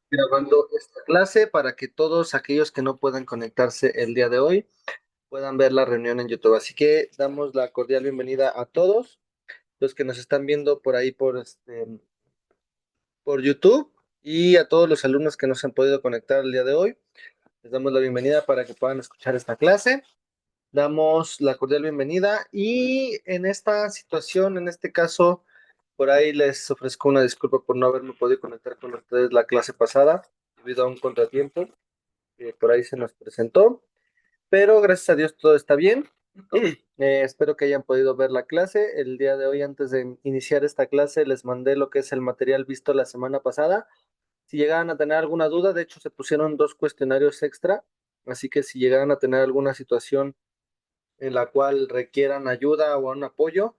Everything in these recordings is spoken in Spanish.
Grabando esta clase para que todos aquellos que no puedan conectarse el día de hoy puedan ver la reunión en YouTube. Así que damos la cordial bienvenida a todos los que nos están viendo por ahí por YouTube y a todos los alumnos que no se han podido conectar el día de hoy. Les damos la bienvenida para que puedan escuchar esta clase. Damos la cordial bienvenida y en esta situación, en este caso, por ahí les ofrezco una disculpa por no haberme podido conectar con ustedes la clase pasada debido a un contratiempo que por ahí se nos presentó, pero gracias a Dios todo está bien. Espero que hayan podido ver la clase. El día de hoy, antes de iniciar esta clase, les mandé lo que es el material visto la semana pasada. Si llegaban a tener alguna duda, de hecho se pusieron dos cuestionarios extra, así que si llegaban a tener alguna situación en la cual requieran ayuda o un apoyo,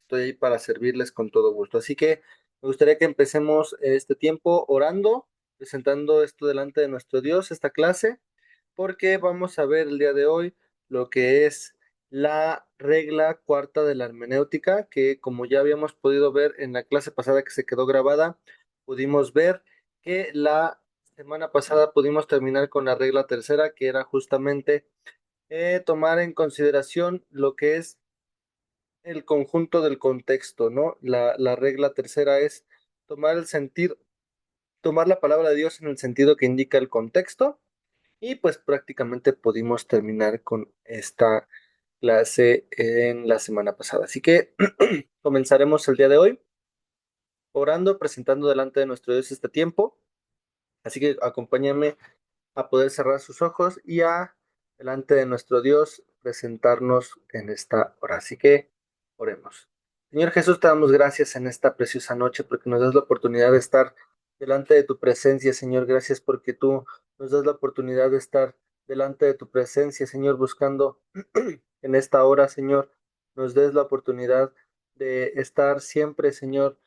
estoy ahí para servirles con todo gusto. Así que me gustaría que empecemos este tiempo orando, presentando esto delante de nuestro Dios, esta clase, porque vamos a ver el día de hoy lo que es la regla cuarta de la hermenéutica, que como ya habíamos podido ver en la clase pasada que se quedó grabada, pudimos ver que la semana pasada pudimos terminar con la regla tercera, que era justamente tomar en consideración lo que es el conjunto del contexto, ¿no? La regla tercera es tomar el sentido, tomar la palabra de Dios en el sentido que indica el contexto y pues prácticamente pudimos terminar con esta clase en la semana pasada. Así que comenzaremos el día de hoy orando, presentando delante de nuestro Dios este tiempo. Así que acompáñenme a poder cerrar sus ojos y a delante de nuestro Dios presentarnos en esta hora. Así que oremos. Señor Jesús, te damos gracias en esta preciosa noche porque nos das la oportunidad de estar delante de tu presencia, Señor. Gracias porque tú nos das la oportunidad de estar delante de tu presencia, Señor, buscando en esta hora, Señor, nos des la oportunidad de estar siempre, Señor,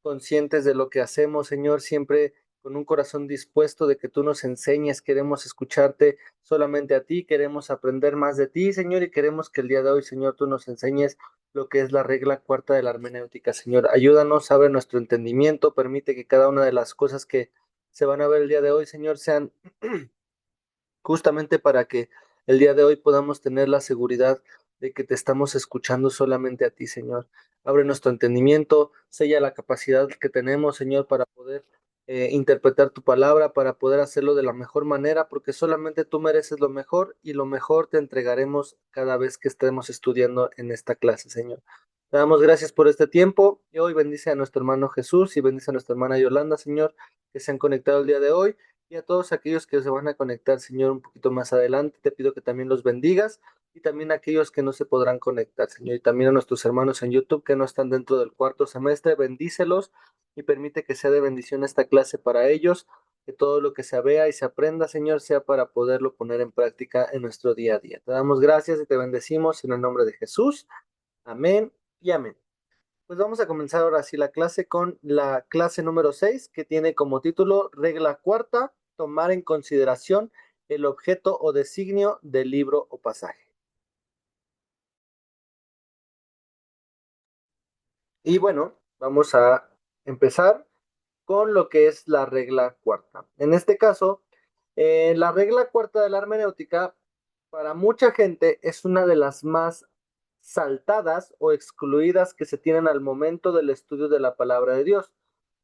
conscientes de lo que hacemos, Señor, siempre con un corazón dispuesto de que tú nos enseñes, queremos escucharte solamente a ti, queremos aprender más de ti, Señor, y queremos que el día de hoy, Señor, tú nos enseñes lo que es la regla cuarta de la hermenéutica, Señor. Ayúdanos, abre nuestro entendimiento, permite que cada una de las cosas que se van a ver el día de hoy, Señor, sean justamente para que el día de hoy podamos tener la seguridad de que te estamos escuchando solamente a ti, Señor. Abre nuestro entendimiento, sella la capacidad que tenemos, Señor, para poder interpretar tu palabra, para poder hacerlo de la mejor manera, porque solamente tú mereces lo mejor y lo mejor te entregaremos cada vez que estemos estudiando en esta clase, Señor. Te damos gracias por este tiempo y hoy bendice a nuestro hermano Jesús y bendice a nuestra hermana Yolanda, Señor, que se han conectado el día de hoy y a todos aquellos que se van a conectar, Señor, un poquito más adelante. Te pido que también los bendigas y también a aquellos que no se podrán conectar, Señor. Y también a nuestros hermanos en YouTube que no están dentro del cuarto semestre, bendícelos y permite que sea de bendición esta clase para ellos, que todo lo que se vea y se aprenda, Señor, sea para poderlo poner en práctica en nuestro día a día. Te damos gracias y te bendecimos en el nombre de Jesús. Amén y amén. Pues vamos a comenzar ahora sí la clase con la clase número 6 que tiene como título Regla cuarta, tomar en consideración el objeto o designio del libro o pasaje. Y bueno, vamos a empezar con lo que es la regla cuarta. En este caso, la regla cuarta de la hermenéutica para mucha gente es una de las más saltadas o excluidas que se tienen al momento del estudio de la palabra de Dios.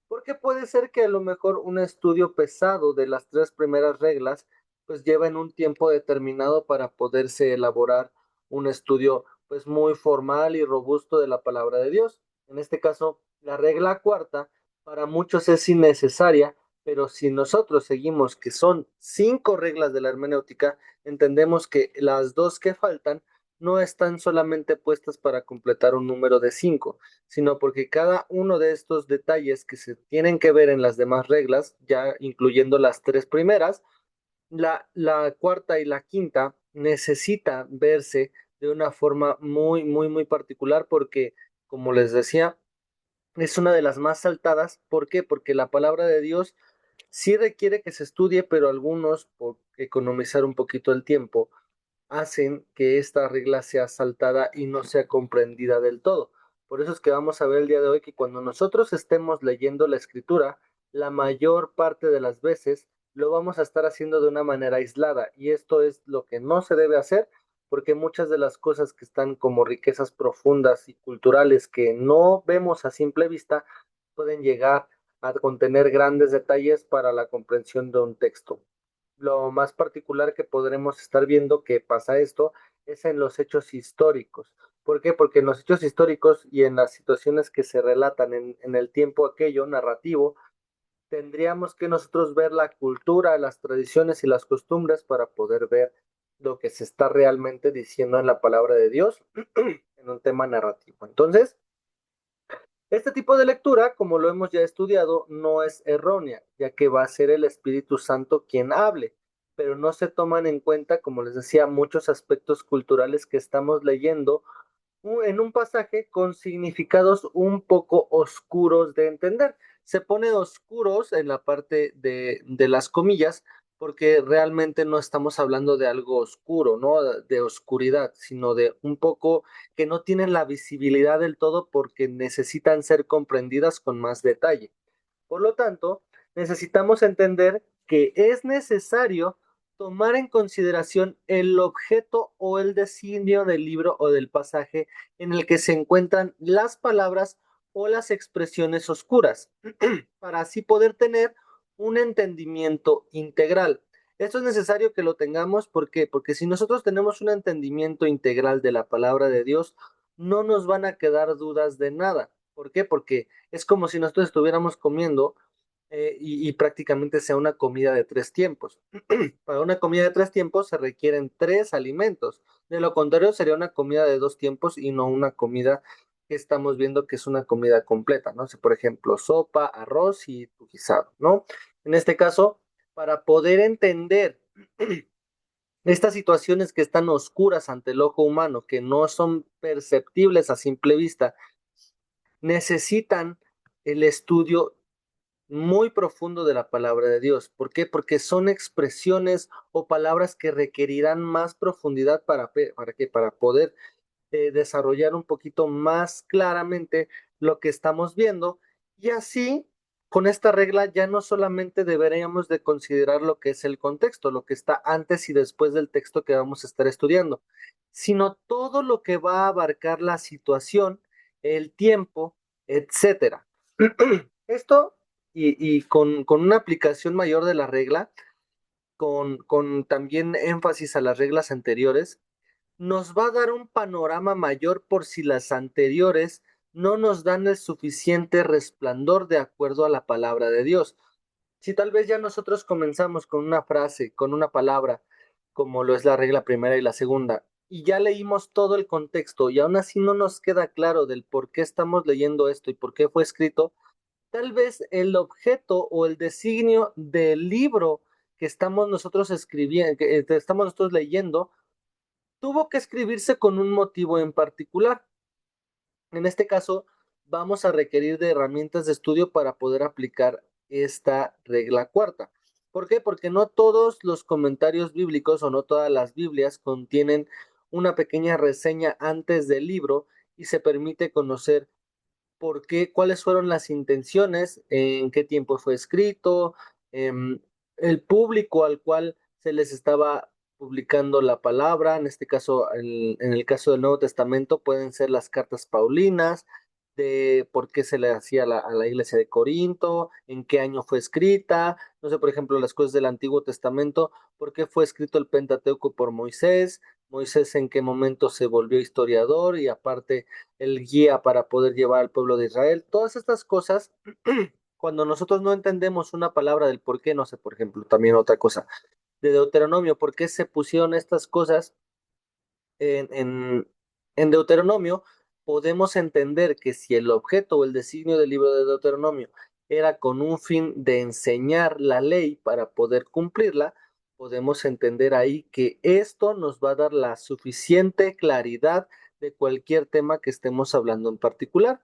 Porque puede ser que a lo mejor un estudio pesado de las tres primeras reglas, pues lleven un tiempo determinado para poderse elaborar un estudio pues muy formal y robusto de la palabra de Dios. En este caso, la regla cuarta para muchos es innecesaria, pero si nosotros seguimos que son cinco reglas de la hermenéutica, entendemos que las dos que faltan no están solamente puestas para completar un número de cinco, sino porque cada uno de estos detalles que se tienen que ver en las demás reglas, ya incluyendo las tres primeras, la cuarta y la quinta necesita verse de una forma muy particular porque, como les decía, es una de las más saltadas. ¿Por qué? Porque la palabra de Dios sí requiere que se estudie, pero algunos, por economizar un poquito el tiempo, hacen que esta regla sea saltada y no sea comprendida del todo. Por eso es que vamos a ver el día de hoy que cuando nosotros estemos leyendo la escritura, la mayor parte de las veces lo vamos a estar haciendo de una manera aislada y esto es lo que no se debe hacer porque muchas de las cosas que están como riquezas profundas y culturales que no vemos a simple vista pueden llegar a contener grandes detalles para la comprensión de un texto. Lo más particular que podremos estar viendo que pasa esto es en los hechos históricos. ¿Por qué? Porque en los hechos históricos y en las situaciones que se relatan en el tiempo aquello narrativo, tendríamos que nosotros ver la cultura, las tradiciones y las costumbres para poder ver lo que se está realmente diciendo en la palabra de Dios en un tema narrativo. Entonces, este tipo de lectura, como lo hemos ya estudiado, no es errónea, ya que va a ser el Espíritu Santo quien hable, pero no se toman en cuenta, como les decía, muchos aspectos culturales que estamos leyendo en un pasaje con significados un poco oscuros de entender. Se pone oscuros en la parte de las comillas porque realmente no estamos hablando de algo oscuro, ¿no? De oscuridad, sino de un poco que no tienen la visibilidad del todo porque necesitan ser comprendidas con más detalle. Por lo tanto, necesitamos entender que es necesario tomar en consideración el objeto o el designio del libro o del pasaje en el que se encuentran las palabras o las expresiones oscuras, para así poder tener un entendimiento integral. Esto es necesario que lo tengamos, ¿por qué? Porque si nosotros tenemos un entendimiento integral de la palabra de Dios, no nos van a quedar dudas de nada. ¿Por qué? Porque es como si nosotros estuviéramos comiendo y prácticamente sea una comida de tres tiempos. Para una comida de tres tiempos se requieren tres alimentos. De lo contrario, sería una comida de dos tiempos y no una comida que estamos viendo que es una comida completa, ¿no? Por ejemplo, sopa, arroz y tu guisado, ¿no? En este caso, para poder entender estas situaciones que están oscuras ante el ojo humano, que no son perceptibles a simple vista, necesitan el estudio muy profundo de la palabra de Dios. ¿Por qué? Porque son expresiones o palabras que requerirán más profundidad para poder desarrollar un poquito más claramente lo que estamos viendo. Y así, con esta regla, ya no solamente deberíamos de considerar lo que es el contexto, lo que está antes y después del texto que vamos a estar estudiando, sino todo lo que va a abarcar la situación, el tiempo, etcétera. Esto y con una aplicación mayor de la regla, con también énfasis a las reglas anteriores, nos va a dar un panorama mayor por si las anteriores no nos dan el suficiente resplandor de acuerdo a la palabra de Dios. Si tal vez ya nosotros comenzamos con una frase, con una palabra, como lo es la regla primera y la segunda, y ya leímos todo el contexto y aún así no nos queda claro del por qué estamos leyendo esto y por qué fue escrito, tal vez el objeto o el designio del libro que estamos nosotros escribiendo, que estamos nosotros leyendo, tuvo que escribirse con un motivo en particular. En este caso, vamos a requerir de herramientas de estudio para poder aplicar esta regla cuarta. ¿Por qué? Porque no todos los comentarios bíblicos o no todas las Biblias contienen una pequeña reseña antes del libro y se permite conocer por qué, cuáles fueron las intenciones, en qué tiempo fue escrito, el público al cual se les estaba publicando la palabra, en este caso, en el caso del Nuevo Testamento, pueden ser las cartas paulinas, de por qué se le hacía a la iglesia de Corinto, en qué año fue escrita, no sé, por ejemplo, las cosas del Antiguo Testamento, por qué fue escrito el Pentateuco por Moisés, Moisés en qué momento se volvió historiador y aparte el guía para poder llevar al pueblo de Israel. Todas estas cosas, cuando nosotros no entendemos una palabra del por qué, no sé, por ejemplo, también otra cosa, de Deuteronomio, por qué se pusieron estas cosas en, en, en Deuteronomio, podemos entender que si el objeto o el designio del libro de Deuteronomio era con un fin de enseñar la ley para poder cumplirla, podemos entender ahí que esto nos va a dar la suficiente claridad de cualquier tema que estemos hablando en particular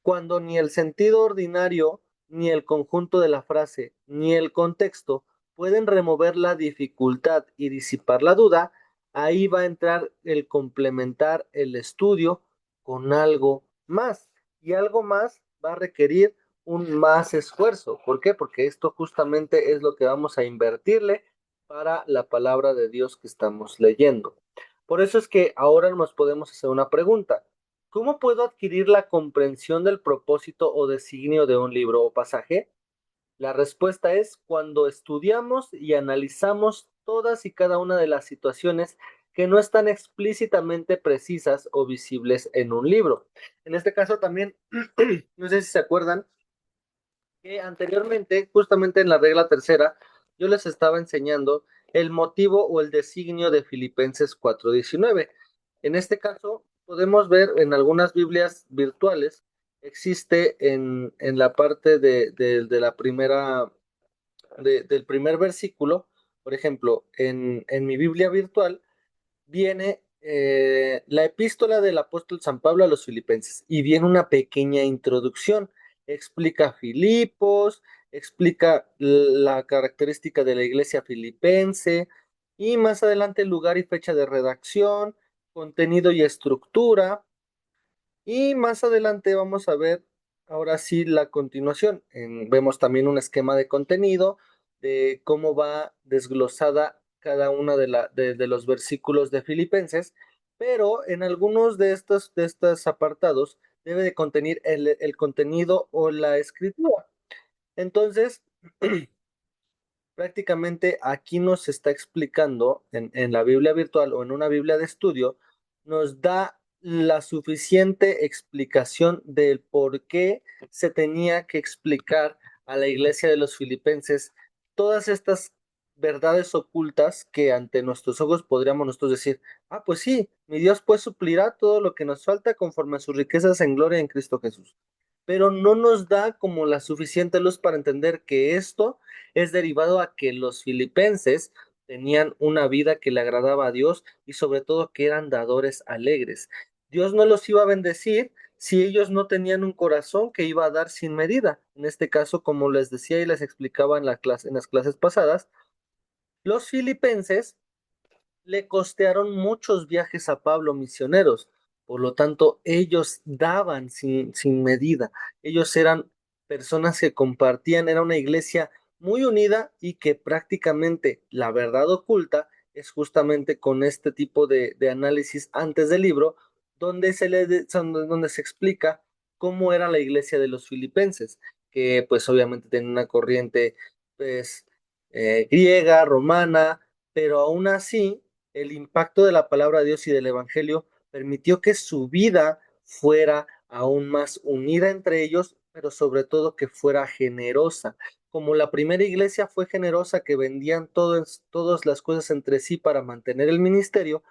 cuando ni el sentido ordinario, ni el conjunto de la frase, ni el contexto pueden remover la dificultad y disipar la duda, ahí va a entrar el complementar el estudio con algo más. Y algo más va a requerir un más esfuerzo. ¿Por qué? Porque esto justamente es lo que vamos a invertirle para la palabra de Dios que estamos leyendo. Por eso es que ahora nos podemos hacer una pregunta. ¿Cómo puedo adquirir la comprensión del propósito o designio de un libro o pasaje? La respuesta es cuando estudiamos y analizamos todas y cada una de las situaciones que no están explícitamente precisas o visibles en un libro. En este caso también, no sé si se acuerdan, que anteriormente, justamente en la regla tercera, yo les estaba enseñando el motivo o el designio de Filipenses 4:19. En este caso, podemos ver en algunas Biblias virtuales, existe en la parte de la primera, del primer versículo, por ejemplo, en mi Biblia virtual, viene la epístola del apóstol San Pablo a los filipenses y viene una pequeña introducción. Explica Filipos, explica la característica de la iglesia filipense y más adelante lugar y fecha de redacción, contenido y estructura. Y más adelante vamos a ver ahora sí la continuación. Vemos también un esquema de contenido de cómo va desglosada cada una de los versículos de Filipenses, pero en algunos de estos apartados debe de contener el contenido o la escritura. Entonces, prácticamente aquí nos está explicando en la Biblia virtual o en una Biblia de estudio, nos da la suficiente explicación del por qué se tenía que explicar a la iglesia de los filipenses todas estas verdades ocultas que ante nuestros ojos podríamos nosotros decir, ah, pues sí, mi Dios pues suplirá todo lo que nos falta conforme a sus riquezas en gloria en Cristo Jesús. Pero no nos da como la suficiente luz para entender que esto es derivado a que los filipenses tenían una vida que le agradaba a Dios y sobre todo que eran dadores alegres. Dios no los iba a bendecir si ellos no tenían un corazón que iba a dar sin medida. En este caso, como les decía y les explicaba en en las clases pasadas, los filipenses le costearon muchos viajes a Pablo misioneros. Por lo tanto, ellos daban sin medida. Ellos eran personas que compartían, era una iglesia muy unida y que prácticamente la verdad oculta es justamente con este tipo de análisis antes del libro, donde se explica cómo era la iglesia de los filipenses, que pues obviamente tenía una corriente pues griega, romana, pero aún así el impacto de la palabra de Dios y del Evangelio permitió que su vida fuera aún más unida entre ellos, pero sobre todo que fuera generosa. Como la primera iglesia fue generosa, que vendían todas las cosas entre sí para mantener el ministerio,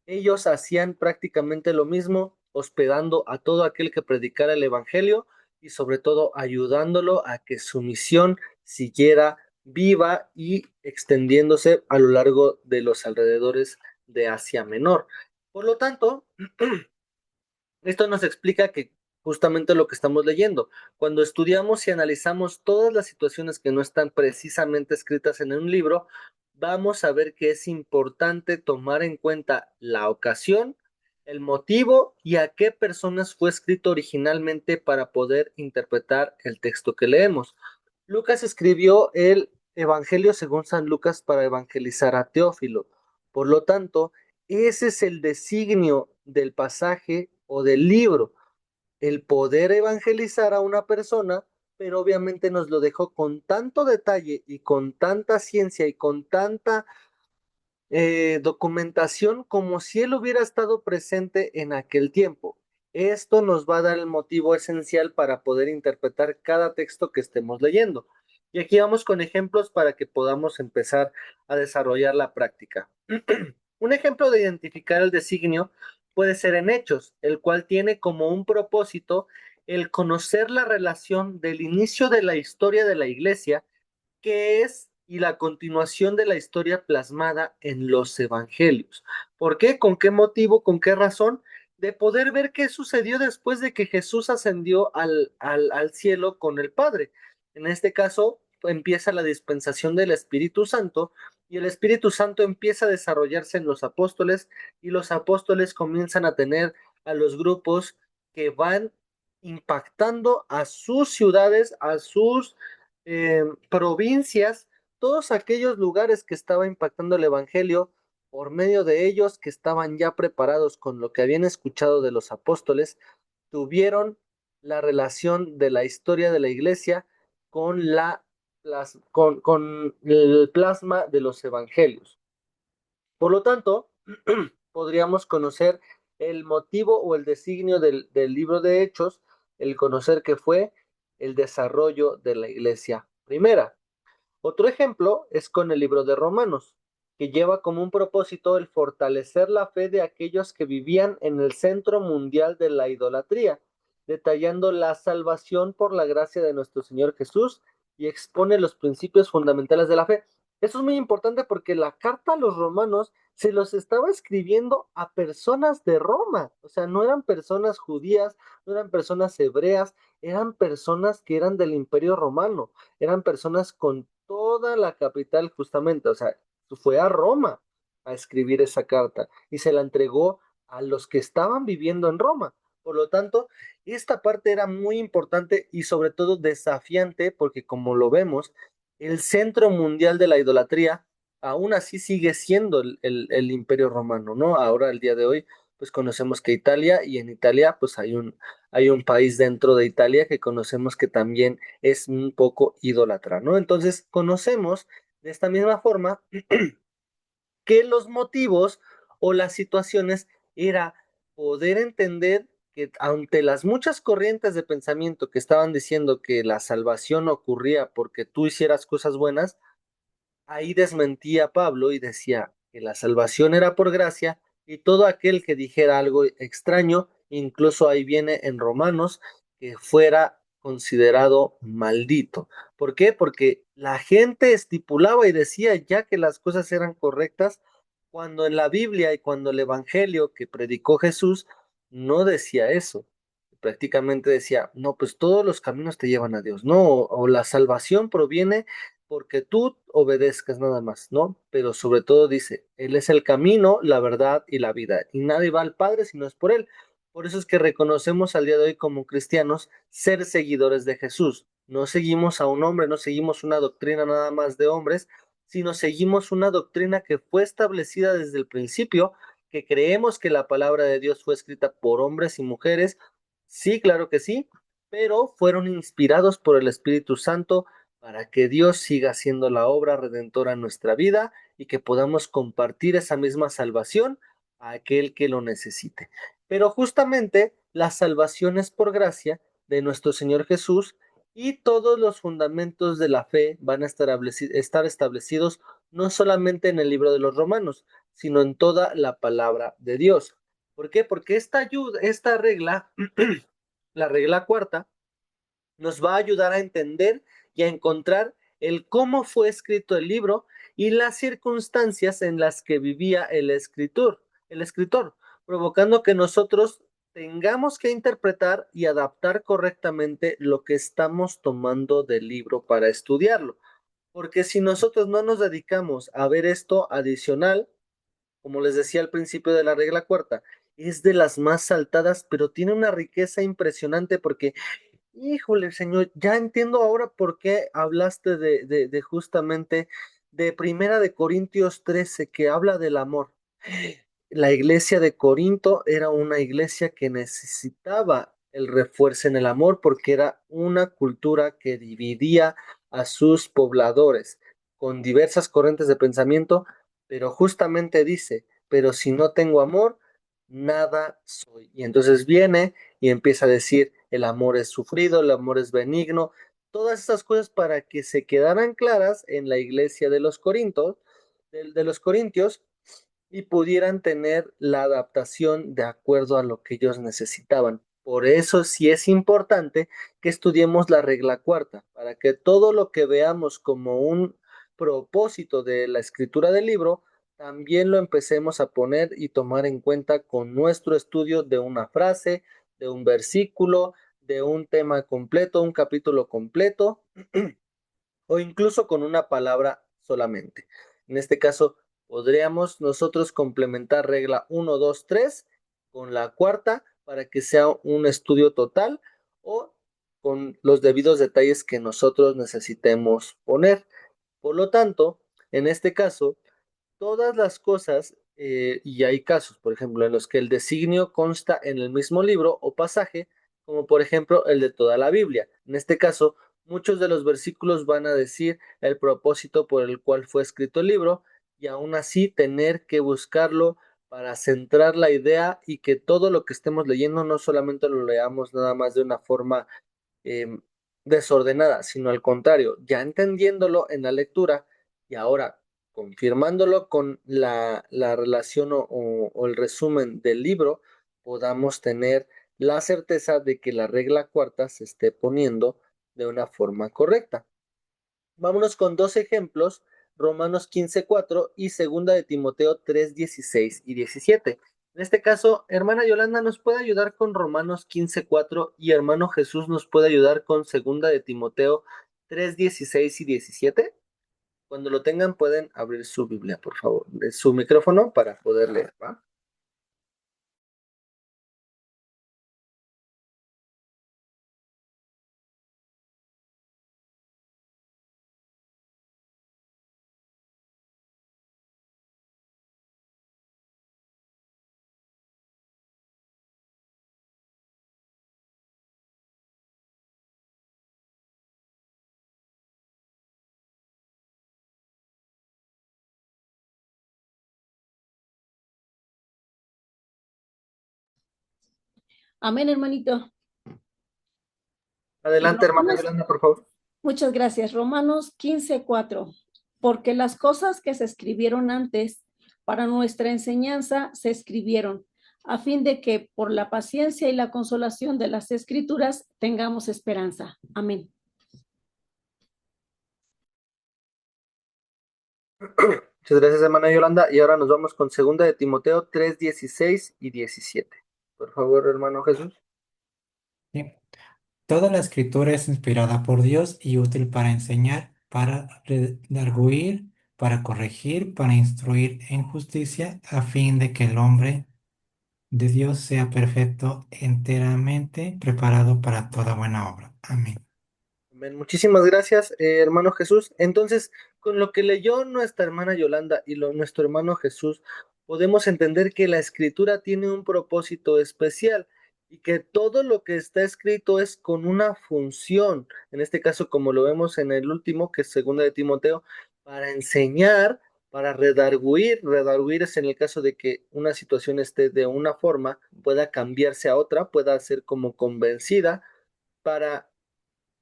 ellos hacían prácticamente lo mismo, hospedando a todo aquel que predicara el Evangelio y sobre todo ayudándolo a que su misión siguiera viva y extendiéndose a lo largo de los alrededores de Asia Menor. Por lo tanto, esto nos explica que justamente lo que estamos leyendo, cuando estudiamos y analizamos todas las situaciones que no están precisamente escritas en un libro, vamos a ver que es importante tomar en cuenta la ocasión, el motivo y a qué personas fue escrito originalmente para poder interpretar el texto que leemos. Lucas escribió el Evangelio según San Lucas para evangelizar a Teófilo. Por lo tanto, ese es el designio del pasaje o del libro, el poder evangelizar a una persona, pero obviamente nos lo dejó con tanto detalle y con tanta ciencia y con tanta documentación como si él hubiera estado presente en aquel tiempo. Esto nos va a dar el motivo esencial para poder interpretar cada texto que estemos leyendo. Y aquí vamos con ejemplos para que podamos empezar a desarrollar la práctica. Un ejemplo de identificar el designio puede ser en Hechos, el cual tiene como un propósito el conocer la relación del inicio de la historia de la iglesia, que es y la continuación de la historia plasmada en los evangelios. ¿Por qué? ¿Con qué motivo? ¿Con qué razón? De poder ver qué sucedió después de que Jesús ascendió al cielo con el Padre. En este caso, empieza la dispensación del Espíritu Santo y el Espíritu Santo empieza a desarrollarse en los apóstoles y los apóstoles comienzan a tener a los grupos que van impactando a sus ciudades, a sus provincias, todos aquellos lugares que estaba impactando el Evangelio por medio de ellos que estaban ya preparados con lo que habían escuchado de los apóstoles, tuvieron la relación de la historia de la iglesia con con el plasma de los evangelios. Por lo tanto, podríamos conocer el motivo o el designio del libro de Hechos, el conocer que fue el desarrollo de la iglesia primera. Otro ejemplo es con el libro de Romanos, que lleva como un propósito el fortalecer la fe de aquellos que vivían en el centro mundial de la idolatría, detallando la salvación por la gracia de nuestro Señor Jesús y expone los principios fundamentales de la fe. Eso es muy importante porque la carta a los romanos se los estaba escribiendo a personas de Roma, o sea, no eran personas judías, no eran personas hebreas, eran personas que eran del Imperio Romano, eran personas con toda la capital justamente, o sea, fue a Roma a escribir esa carta y se la entregó a los que estaban viviendo en Roma. Por lo tanto, esta parte era muy importante y sobre todo desafiante porque como lo vemos, el centro mundial de la idolatría aún así sigue siendo el Imperio Romano, ¿no? Ahora, el día de hoy, pues conocemos que Italia y en Italia pues hay un país dentro de Italia que conocemos que también es un poco idólatra, ¿no? Entonces, conocemos de esta misma forma que los motivos o las situaciones era poder entender que ante las muchas corrientes de pensamiento que estaban diciendo que la salvación ocurría porque tú hicieras cosas buenas, ahí desmentía a Pablo y decía que la salvación era por gracia y todo aquel que dijera algo extraño, incluso ahí viene en Romanos, que fuera considerado maldito. ¿Por qué? Porque la gente estipulaba y decía ya que las cosas eran correctas, cuando en la Biblia y cuando el Evangelio que predicó Jesús no decía eso. Prácticamente decía, no, pues todos los caminos te llevan a Dios, no, o la salvación proviene porque tú obedezcas nada más, ¿no? Pero sobre todo dice, Él es el camino, la verdad y la vida, y nadie va al Padre si no es por Él. Por eso es que reconocemos al día de hoy como cristianos ser seguidores de Jesús. No seguimos a un hombre, no seguimos una doctrina nada más de hombres, sino seguimos una doctrina que fue establecida desde el principio, que creemos que la palabra de Dios fue escrita por hombres y mujeres. Sí, claro que sí, pero fueron inspirados por el Espíritu Santo para que Dios siga haciendo la obra redentora en nuestra vida y que podamos compartir esa misma salvación a aquel que lo necesite. Pero justamente la salvación es por gracia de nuestro Señor Jesús y todos los fundamentos de la fe van a estar establecidos no solamente en el libro de los Romanos, sino en toda la palabra de Dios. ¿Por qué? Porque esta regla, la regla cuarta, nos va a ayudar a entender y a encontrar el cómo fue escrito el libro y las circunstancias en las que vivía el escritor, provocando que nosotros tengamos que interpretar y adaptar correctamente lo que estamos tomando del libro para estudiarlo. Porque si nosotros no nos dedicamos a ver esto adicional, como les decía al principio de la regla cuarta, es de las más saltadas, pero tiene una riqueza impresionante porque híjole, señor, ya entiendo ahora por qué hablaste de justamente de Primera de Corintios 13 que habla del amor. La iglesia de Corinto era una iglesia que necesitaba el refuerzo en el amor porque era una cultura que dividía a sus pobladores con diversas corrientes de pensamiento, pero justamente dice, pero si no tengo amor, nada soy. Y entonces viene y empieza a decir, el amor es sufrido, el amor es benigno, todas esas cosas para que se quedaran claras en la iglesia de los Corintios, de los Corintios, y pudieran tener la adaptación de acuerdo a lo que ellos necesitaban. Por eso sí es importante que estudiemos la regla cuarta, para que todo lo que veamos como un propósito de la escritura del libro, también lo empecemos a poner y tomar en cuenta con nuestro estudio de una frase, de un versículo, de un tema completo, un capítulo completo, o incluso con una palabra solamente. En este caso, podríamos nosotros complementar regla 1, 2, 3 con la cuarta para que sea un estudio total o con los debidos detalles que nosotros necesitemos poner. Por lo tanto, en este caso, todas las cosas, y hay casos, por ejemplo, en los que el designio consta en el mismo libro o pasaje, como por ejemplo el de toda la Biblia. En este caso, muchos de los versículos van a decir el propósito por el cual fue escrito el libro, y aún así tener que buscarlo para centrar la idea y que todo lo que estemos leyendo no solamente lo leamos nada más de una forma eh, desordenada, sino al contrario, ya entendiéndolo en la lectura y ahora confirmándolo con la relación o el resumen del libro, podamos tener la certeza de que la regla cuarta se esté poniendo de una forma correcta. Vámonos con dos ejemplos, Romanos 15:4 y segunda de Timoteo 3:16 y 17. En este caso, hermana Yolanda nos puede ayudar con Romanos 15:4 y hermano Jesús nos puede ayudar con segunda de Timoteo 3:16 y 17. Cuando lo tengan pueden abrir su Biblia, por favor, de su micrófono para poder leer, ¿va? Amén, hermanito. Adelante, hermana Romanos, Yolanda, por favor. muchas gracias. Romanos 15:4. Porque las cosas que se escribieron antes para nuestra enseñanza se escribieron, a fin de que por la paciencia y la consolación de las escrituras tengamos esperanza. Amén. Muchas gracias, hermana Yolanda. Y ahora nos vamos con segunda de Timoteo 3:16 y 17. Por favor, hermano Jesús. Sí. Toda la escritura es inspirada por Dios y útil para enseñar, para redarguir, para corregir, para instruir en justicia, a fin de que el hombre de Dios sea perfecto, enteramente preparado para toda buena obra. Amén. Amén. Muchísimas gracias, hermano Jesús. Entonces, con lo que leyó nuestra hermana Yolanda y nuestro hermano Jesús, podemos entender que la escritura tiene un propósito especial y que todo lo que está escrito es con una función. En este caso, como lo vemos en el último, que es segunda de Timoteo, para enseñar, para redarguir. Redarguir es en el caso de que una situación esté de una forma, pueda cambiarse a otra, pueda ser como convencida para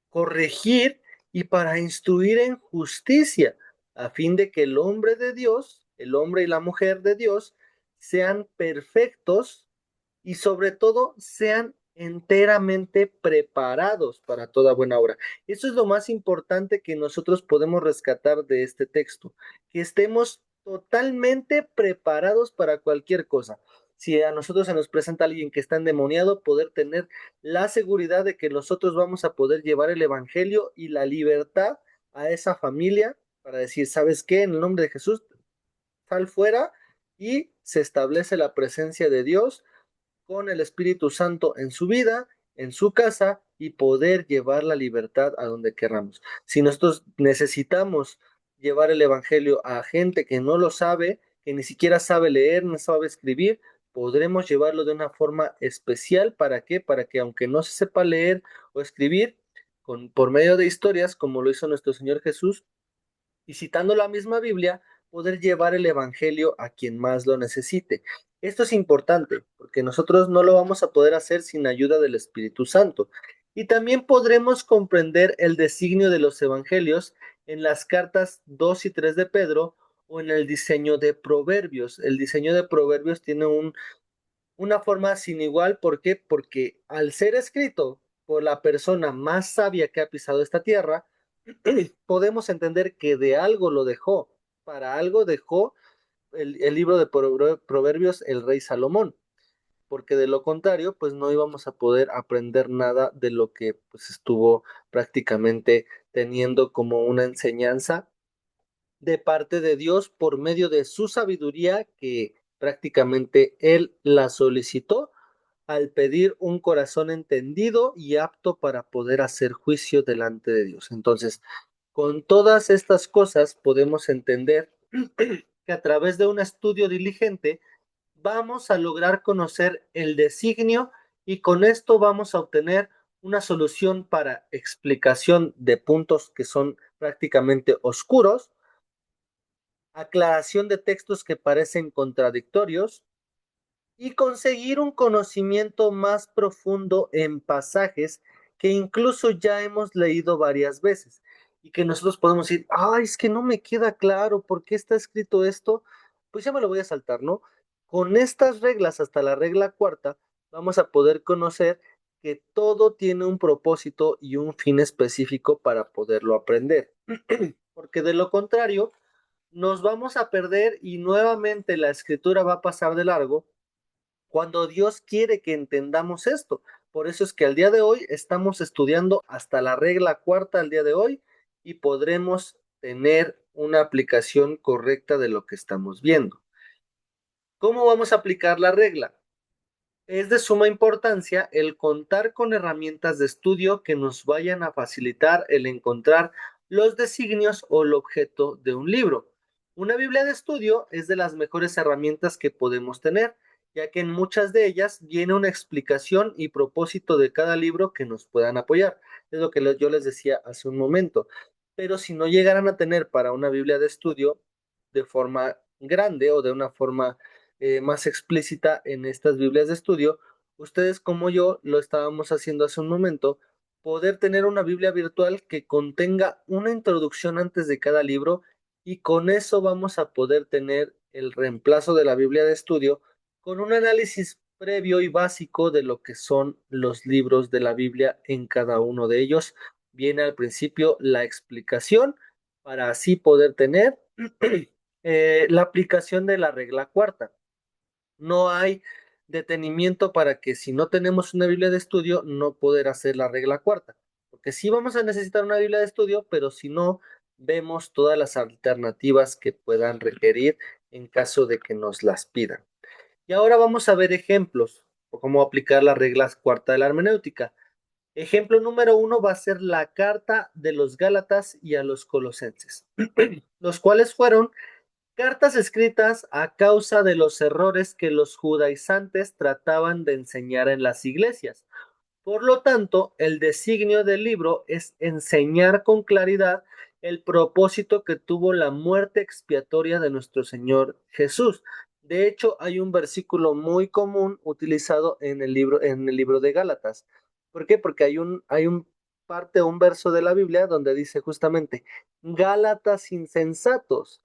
corregir y para instruir en justicia, a fin de que el hombre de Dios, el hombre y la mujer de Dios, sean perfectos y sobre todo sean enteramente preparados para toda buena obra. Eso es lo más importante que nosotros podemos rescatar de este texto, que estemos totalmente preparados para cualquier cosa. Si a nosotros se nos presenta alguien que está endemoniado, poder tener la seguridad de que nosotros vamos a poder llevar el evangelio y la libertad a esa familia para decir, ¿sabes qué? En el nombre de Jesús, sal fuera y se establece la presencia de Dios con el Espíritu Santo en su vida, en su casa y poder llevar la libertad a donde queramos. Si nosotros necesitamos llevar el Evangelio a gente que no lo sabe, que ni siquiera sabe leer, no sabe escribir, podremos llevarlo de una forma especial. ¿Para qué? Para que aunque no se sepa leer o escribir, por medio de historias, como lo hizo nuestro Señor Jesús, y citando la misma Biblia, poder llevar el Evangelio a quien más lo necesite. Esto es importante porque nosotros no lo vamos a poder hacer sin ayuda del Espíritu Santo. Y también podremos comprender el designio de los Evangelios en las cartas 2 y 3 de Pedro o en el diseño de Proverbios. El diseño de Proverbios tiene una forma sin igual. ¿Por qué? Porque al ser escrito por la persona más sabia que ha pisado esta tierra, podemos entender que de algo lo dejó, para algo dejó el libro de Proverbios el rey Salomón, porque de lo contrario, pues no íbamos a poder aprender nada de lo que pues estuvo prácticamente teniendo como una enseñanza de parte de Dios por medio de su sabiduría que prácticamente él la solicitó al pedir un corazón entendido y apto para poder hacer juicio delante de Dios. Entonces, con todas estas cosas podemos entender que a través de un estudio diligente vamos a lograr conocer el designio y con esto vamos a obtener una solución para explicación de puntos que son prácticamente oscuros, aclaración de textos que parecen contradictorios y conseguir un conocimiento más profundo en pasajes que incluso ya hemos leído varias veces y que nosotros podemos decir, ay, es que no me queda claro por qué está escrito esto, pues ya me lo voy a saltar, ¿no? Con estas reglas, hasta la regla cuarta, vamos a poder conocer que todo tiene un propósito y un fin específico para poderlo aprender. Porque de lo contrario, nos vamos a perder y nuevamente la escritura va a pasar de largo cuando Dios quiere que entendamos esto. Por eso es que al día de hoy estamos estudiando hasta la regla cuarta al día de hoy y podremos tener una aplicación correcta de lo que estamos viendo. ¿Cómo vamos a aplicar la regla? Es de suma importancia el contar con herramientas de estudio que nos vayan a facilitar el encontrar los designios o el objeto de un libro. Una Biblia de estudio es de las mejores herramientas que podemos tener, ya que en muchas de ellas viene una explicación y propósito de cada libro que nos puedan apoyar. Es lo que yo les decía hace un momento. Pero si no llegaran a tener para una Biblia de estudio de forma grande o de una forma más explícita en estas Biblias de estudio, ustedes como yo lo estábamos haciendo hace un momento, poder tener una Biblia virtual que contenga una introducción antes de cada libro y con eso vamos a poder tener el reemplazo de la Biblia de estudio con un análisis previo y básico de lo que son los libros de la Biblia en cada uno de ellos. Viene al principio la explicación para así poder tener la aplicación de la regla cuarta. No hay detenimiento para que si no tenemos una Biblia de estudio, no poder hacer la regla cuarta. Porque sí vamos a necesitar una Biblia de estudio, pero si no, vemos todas las alternativas que puedan requerir en caso de que nos las pidan. Y ahora vamos a ver ejemplos o cómo aplicar las reglas cuarta de la hermenéutica. Ejemplo número uno va a ser la carta de los Gálatas y a los Colosenses, los cuales fueron cartas escritas a causa de los errores que los judaizantes trataban de enseñar en las iglesias. Por lo tanto, el designio del libro es enseñar con claridad el propósito que tuvo la muerte expiatoria de nuestro Señor Jesús. De hecho, hay un versículo muy común utilizado en el libro de Gálatas. ¿Por qué? Porque hay un parte, un verso de la Biblia donde dice justamente, Gálatas insensatos.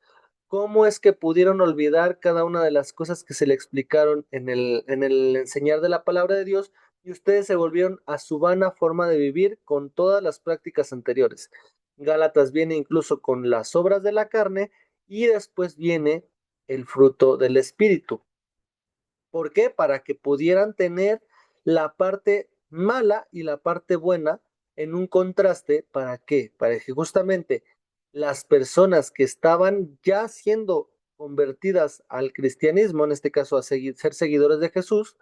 ¿Cómo es que pudieron olvidar cada una de las cosas que se le explicaron en el enseñar de la palabra de Dios? Y ustedes se volvieron a su vana forma de vivir con todas las prácticas anteriores. Gálatas viene incluso con las obras de la carne y después viene el fruto del espíritu. ¿Por qué? Para que pudieran tener la parte mala y la parte buena en un contraste. ¿Para qué? Para que justamente las personas que estaban ya siendo convertidas al cristianismo, en este caso a ser seguidores de Jesús,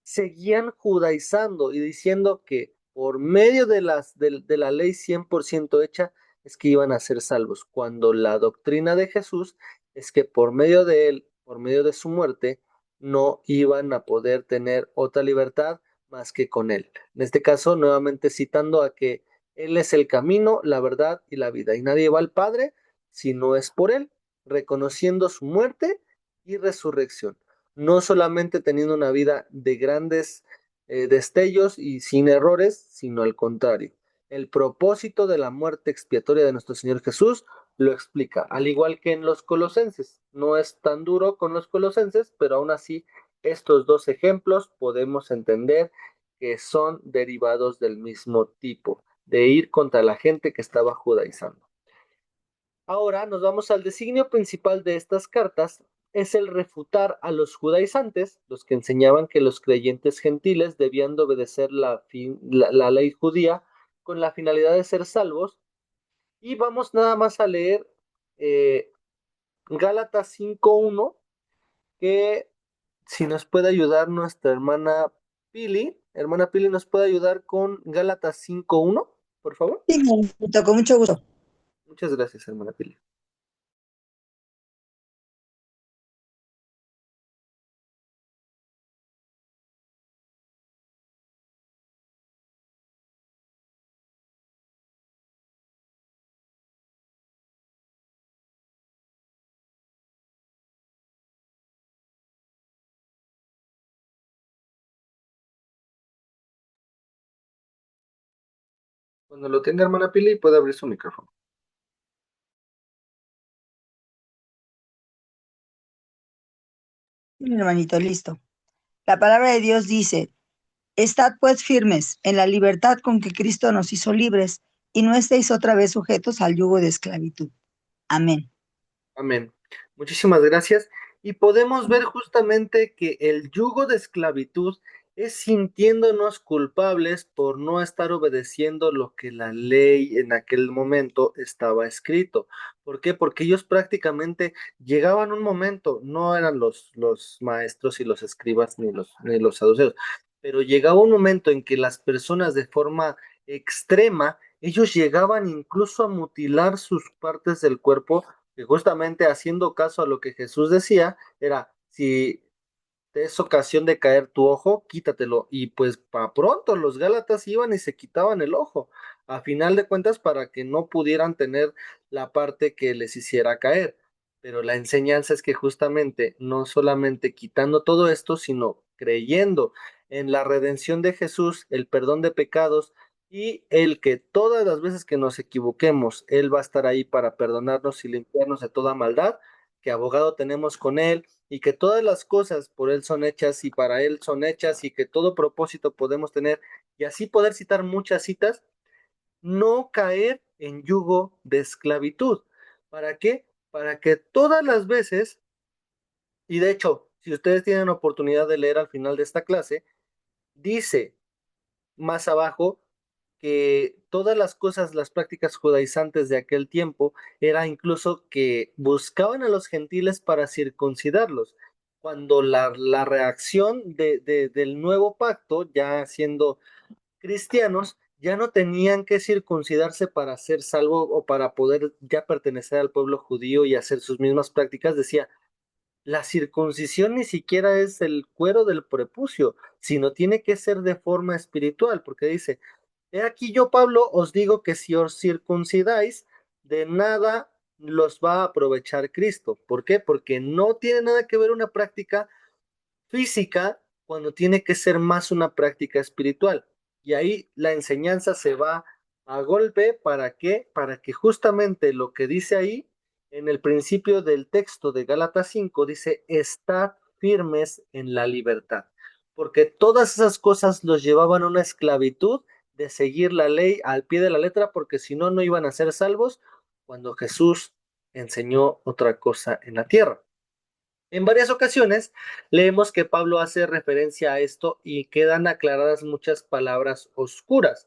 seguían judaizando y diciendo que por medio de la ley 100% hecha es que iban a ser salvos, cuando la doctrina de Jesús es que por medio de él, por medio de su muerte, no iban a poder tener otra libertad más que con él. En este caso, nuevamente citando a que él es el camino, la verdad y la vida, y nadie va al Padre si no es por él, reconociendo su muerte y resurrección, no solamente teniendo una vida de grandes destellos y sin errores, sino al contrario. El propósito de la muerte expiatoria de nuestro Señor Jesús lo explica, al igual que en los colosenses. No es tan duro con los colosenses, pero aún así estos dos ejemplos podemos entender que son derivados del mismo tipo, de ir contra la gente que estaba judaizando. Ahora nos vamos al designio principal de estas cartas, es el refutar a los judaizantes, los que enseñaban que los creyentes gentiles debían de obedecer la ley judía con la finalidad de ser salvos. Y vamos nada más a leer eh, Gálatas 5:1, que si nos puede ayudar nuestra hermana Pili, hermana Pili, ¿nos puede ayudar con Gálatas 5:1, por favor? Sí, hermanito, con mucho gusto. Muchas gracias, hermana Pili. Cuando lo tenga, hermana Pili, puede abrir su micrófono. Sí, hermanito, listo. La palabra de Dios dice, estad pues firmes en la libertad con que Cristo nos hizo libres y no estéis otra vez sujetos al yugo de esclavitud. Amén. Amén. Muchísimas gracias. Y podemos ver justamente que el yugo de esclavitud es sintiéndonos culpables por no estar obedeciendo lo que la ley en aquel momento estaba escrito. ¿Por qué? Porque ellos prácticamente llegaban un momento, no eran los maestros y los escribas ni los saduceos, pero llegaba un momento en que las personas de forma extrema, ellos llegaban incluso a mutilar sus partes del cuerpo, que justamente haciendo caso a lo que Jesús decía, era, si te es ocasión de caer tu ojo, quítatelo. Y pues para pronto los Gálatas iban y se quitaban el ojo, a final de cuentas para que no pudieran tener la parte que les hiciera caer. Pero la enseñanza es que justamente no solamente quitando todo esto, sino creyendo en la redención de Jesús, el perdón de pecados y el que todas las veces que nos equivoquemos, Él va a estar ahí para perdonarnos y limpiarnos de toda maldad, que abogado tenemos con Él y que todas las cosas por Él son hechas y para Él son hechas y que todo propósito podemos tener y así poder citar muchas citas, no caer en yugo de esclavitud. ¿Para qué? Para que todas las veces, y de hecho, si ustedes tienen oportunidad de leer al final de esta clase, dice más abajo que todas las cosas, las prácticas judaizantes de aquel tiempo, era incluso que buscaban a los gentiles para circuncidarlos, cuando la reacción del nuevo pacto, ya siendo cristianos, ya no tenían que circuncidarse para ser salvo o para poder ya pertenecer al pueblo judío y hacer sus mismas prácticas, decía, la circuncisión ni siquiera es el cuero del prepucio, sino tiene que ser de forma espiritual, porque dice, he aquí yo, Pablo, os digo que si os circuncidáis, de nada los va a aprovechar Cristo. ¿Por qué? Porque no tiene nada que ver una práctica física cuando tiene que ser más una práctica espiritual. Y ahí la enseñanza se va a golpe. ¿Para qué? Para que justamente lo que dice ahí, en el principio del texto de Gálatas 5, dice, estad firmes en la libertad. Porque todas esas cosas los llevaban a una esclavitud de seguir la ley al pie de la letra, porque si no, no iban a ser salvos cuando Jesús enseñó otra cosa en la tierra. En varias ocasiones leemos que Pablo hace referencia a esto y quedan aclaradas muchas palabras oscuras.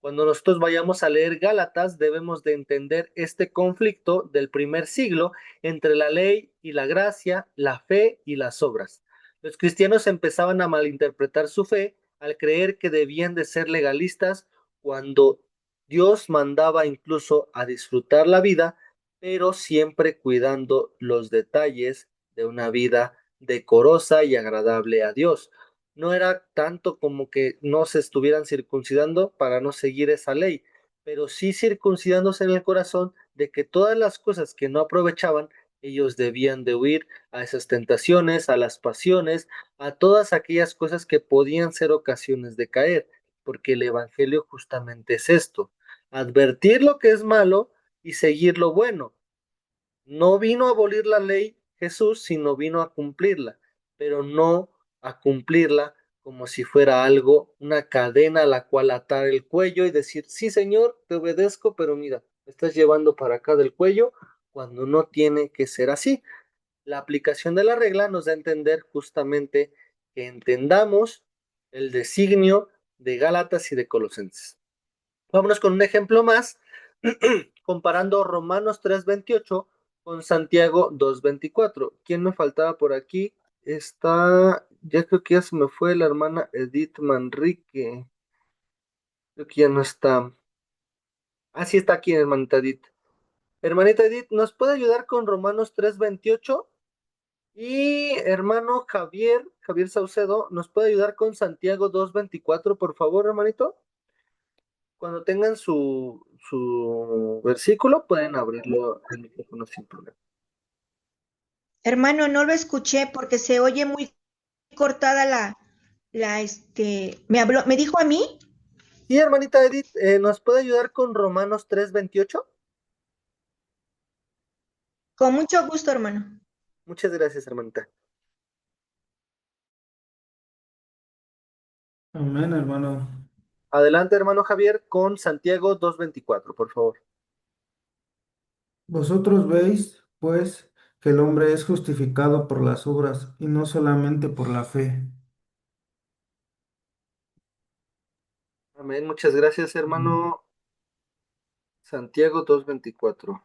Cuando nosotros vayamos a leer Gálatas, debemos de entender este conflicto del primer siglo entre la ley y la gracia, la fe y las obras. Los cristianos empezaban a malinterpretar su fe al creer que debían de ser legalistas cuando Dios mandaba incluso a disfrutar la vida, pero siempre cuidando los detalles de una vida decorosa y agradable a Dios. No era tanto como que no se estuvieran circuncidando para no seguir esa ley, pero sí circuncidándose en el corazón de que todas las cosas que no aprovechaban, ellos debían de huir a esas tentaciones, a las pasiones, a todas aquellas cosas que podían ser ocasiones de caer, porque el Evangelio justamente es esto, advertir lo que es malo y seguir lo bueno. No vino a abolir la ley Jesús, sino vino a cumplirla, pero no a cumplirla como si fuera algo, una cadena a la cual atar el cuello y decir, sí, Señor, te obedezco, pero mira, me estás llevando para acá del cuello cuando no tiene que ser así. La aplicación de la regla nos da a entender justamente que entendamos el designio de Gálatas y de Colosenses. Vámonos con un ejemplo más, comparando Romanos 3:28 con Santiago 2:24. ¿Quién me faltaba por aquí? Está ya creo que ya se me fue la hermana Edith Manrique. Creo que ya no está. Ah, sí está aquí, hermanita Edith. Hermanita Edith, ¿nos puede ayudar con Romanos 3:28? Y hermano Javier Saucedo, ¿nos puede ayudar con Santiago 2:24, por favor, hermanito? Cuando tengan su versículo, pueden abrirlo el micrófono sin problema. Hermano, no lo escuché porque se oye muy cortada me dijo a mí, Sí, hermanita Edith, ¿nos puede ayudar con Romanos 3:28? con mucho gusto, hermano. Muchas gracias, hermanita. Amén, hermano. Adelante, hermano Javier, con Santiago 2:24, por favor. Vosotros veis, pues, que el hombre es justificado por las obras y no solamente por la fe. Amén, muchas gracias, hermano. Santiago 2:24.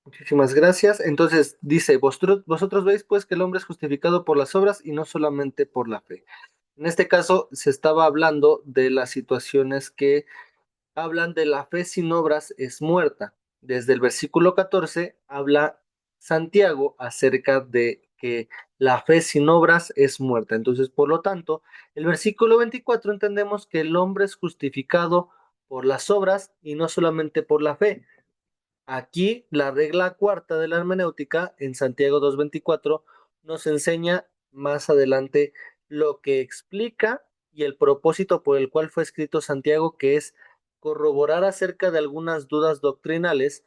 Muchísimas gracias. Entonces dice, vosotros veis pues que el hombre es justificado por las obras y no solamente por la fe. En este caso se estaba hablando de las situaciones que hablan de la fe sin obras es muerta. Desde el versículo 14 habla Santiago acerca de que la fe sin obras es muerta. Entonces, por lo tanto, el versículo 24 entendemos que el hombre es justificado por las obras y no solamente por la fe. Aquí la regla cuarta de la hermenéutica en Santiago 2:24 nos enseña más adelante lo que explica y el propósito por el cual fue escrito Santiago, que es corroborar acerca de algunas dudas doctrinales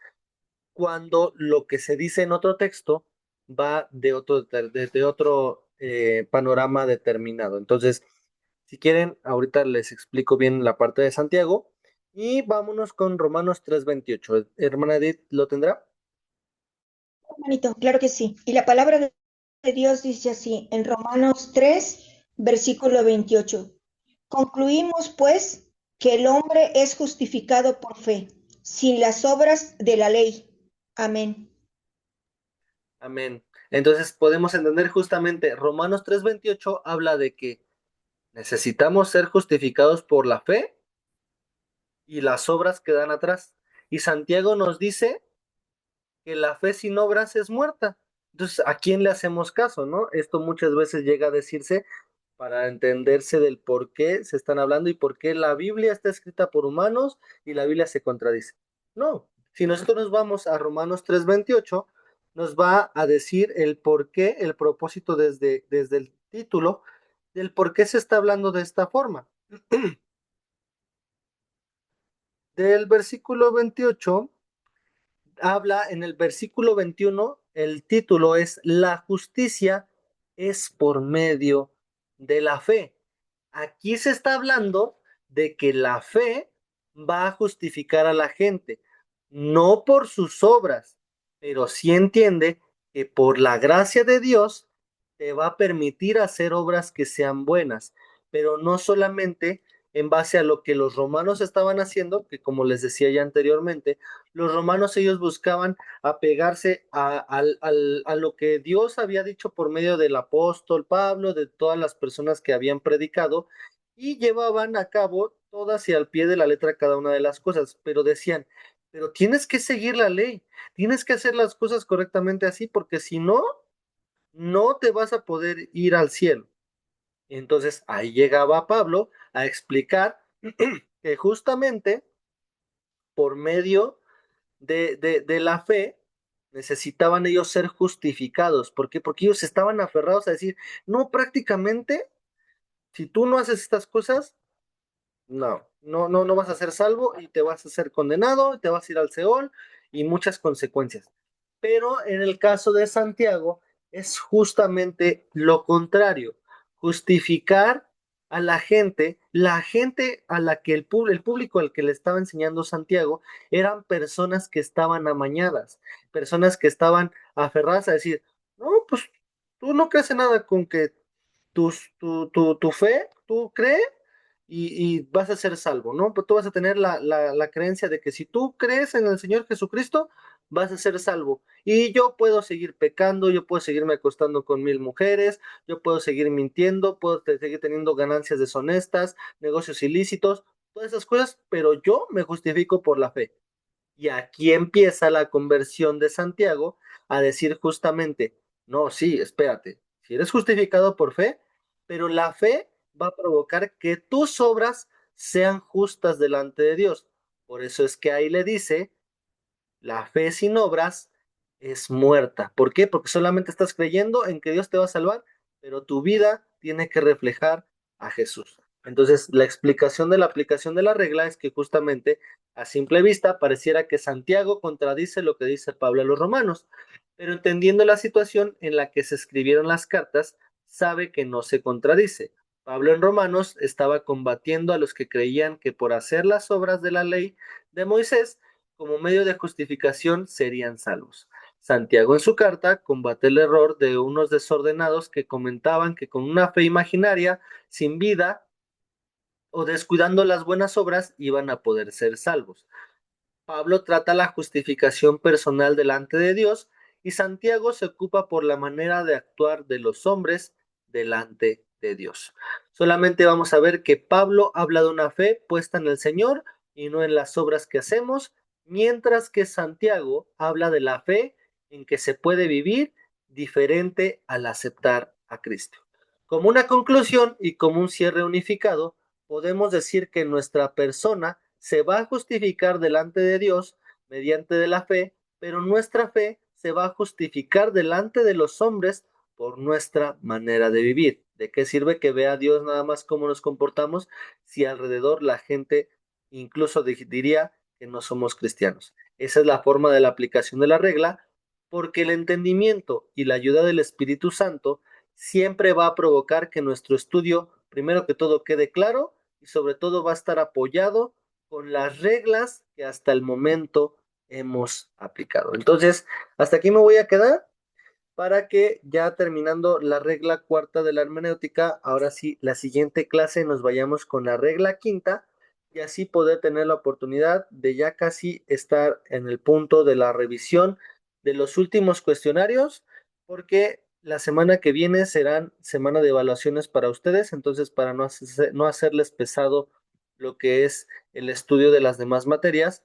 cuando lo que se dice en otro texto va de otro panorama determinado. Entonces, si quieren, ahorita les explico bien la parte de Santiago y vámonos con Romanos 3:28. Hermana Edith, ¿lo tendrá? Hermanito, claro que sí. Y la palabra de Dios dice así en Romanos 3, versículo 28. Concluimos, pues, que el hombre es justificado por fe, sin las obras de la ley. Amén. Amén. Entonces podemos entender justamente Romanos 3:28 habla de que necesitamos ser justificados por la fe y las obras que dan atrás. Y Santiago nos dice que la fe sin obras es muerta. Entonces, ¿a quién le hacemos caso, no? Esto muchas veces llega a decirse para entenderse del por qué se están hablando y por qué la Biblia está escrita por humanos y la Biblia se contradice. No, si nosotros nos vamos a Romanos 3:28, nos va a decir el por qué, el propósito desde el título, del por qué se está hablando de esta forma. Del versículo 28 habla en el versículo 21, el título es La justicia es por medio de la fe. Aquí se está hablando de que la fe va a justificar a la gente, no por sus obras, pero sí entiende que por la gracia de Dios te va a permitir hacer obras que sean buenas, pero no solamente en base a lo que los romanos estaban haciendo, que como les decía ya anteriormente, los romanos ellos buscaban apegarse a lo que Dios había dicho por medio del apóstol Pablo, de todas las personas que habían predicado, y llevaban a cabo todas y al pie de la letra cada una de las cosas, pero decían, pero tienes que seguir la ley, tienes que hacer las cosas correctamente así, porque si no, no te vas a poder ir al cielo. Entonces ahí llegaba Pablo a explicar que justamente por medio de la fe, necesitaban ellos ser justificados. ¿Por qué? Porque ellos estaban aferrados a decir, no, prácticamente, si tú no haces estas cosas, no vas a ser salvo y te vas a ser condenado, te vas a ir al Seol y muchas consecuencias. Pero en el caso de Santiago es justamente lo contrario, justificar a la gente a la que el público al que le estaba enseñando Santiago eran personas que estaban amañadas, personas que estaban aferradas a decir, no, pues tú no crees en nada con que tu fe, tú crees y vas a ser salvo, ¿no? Pues tú vas a tener la creencia de que si tú crees en el Señor Jesucristo, vas a ser salvo. Y yo puedo seguir pecando, yo puedo seguirme acostando con 1000 mujeres, yo puedo seguir mintiendo, puedo seguir teniendo ganancias deshonestas, negocios ilícitos, todas esas cosas, pero yo me justifico por la fe. Y aquí empieza la conversión de Santiago a decir justamente, no, sí, espérate, si eres justificado por fe, pero la fe va a provocar que tus obras sean justas delante de Dios. Por eso es que ahí le dice, la fe sin obras es muerta. ¿Por qué? Porque solamente estás creyendo en que Dios te va a salvar, pero tu vida tiene que reflejar a Jesús. Entonces, la explicación de la aplicación de la regla es que justamente a simple vista pareciera que Santiago contradice lo que dice Pablo a los romanos, pero entendiendo la situación en la que se escribieron las cartas, sabe que no se contradice. Pablo en Romanos estaba combatiendo a los que creían que por hacer las obras de la ley de Moisés como medio de justificación serían salvos. Santiago en su carta combate el error de unos desordenados que comentaban que con una fe imaginaria, sin vida o descuidando las buenas obras, iban a poder ser salvos. Pablo trata la justificación personal delante de Dios y Santiago se ocupa por la manera de actuar de los hombres delante de Dios. Solamente vamos a ver que Pablo habla de una fe puesta en el Señor y no en las obras que hacemos, mientras que Santiago habla de la fe en que se puede vivir diferente al aceptar a Cristo. Como una conclusión y como un cierre unificado, podemos decir que nuestra persona se va a justificar delante de Dios mediante de la fe, pero nuestra fe se va a justificar delante de los hombres por nuestra manera de vivir. ¿De qué sirve que vea a Dios nada más cómo nos comportamos si alrededor la gente incluso diría que no somos cristianos? Esa es la forma de la aplicación de la regla, porque el entendimiento y la ayuda del Espíritu Santo siempre va a provocar que nuestro estudio, primero que todo, quede claro y sobre todo va a estar apoyado con las reglas que hasta el momento hemos aplicado. Entonces, hasta aquí me voy a quedar para que ya terminando la regla cuarta de la hermenéutica, ahora sí, la siguiente clase nos vayamos con la regla quinta y así poder tener la oportunidad de ya casi estar en el punto de la revisión de los últimos cuestionarios, porque la semana que viene serán semana de evaluaciones para ustedes, entonces para no hacerles pesado lo que es el estudio de las demás materias,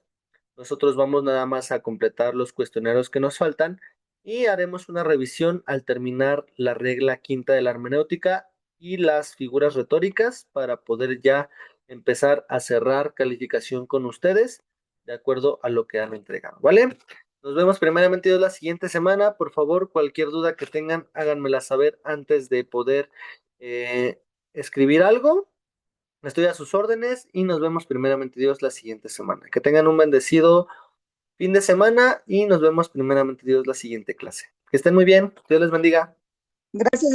nosotros vamos nada más a completar los cuestionarios que nos faltan y haremos una revisión al terminar la regla quinta de la hermenéutica y las figuras retóricas para poder ya empezar a cerrar calificación con ustedes de acuerdo a lo que han entregado, ¿vale? Nos vemos primeramente Dios la siguiente semana. Por favor, cualquier duda que tengan, háganmela saber antes de poder escribir algo. Estoy a sus órdenes y nos vemos primeramente Dios la siguiente semana. Que tengan un bendecido fin de semana y nos vemos primeramente Dios la siguiente clase. Que estén muy bien. Dios les bendiga. Gracias.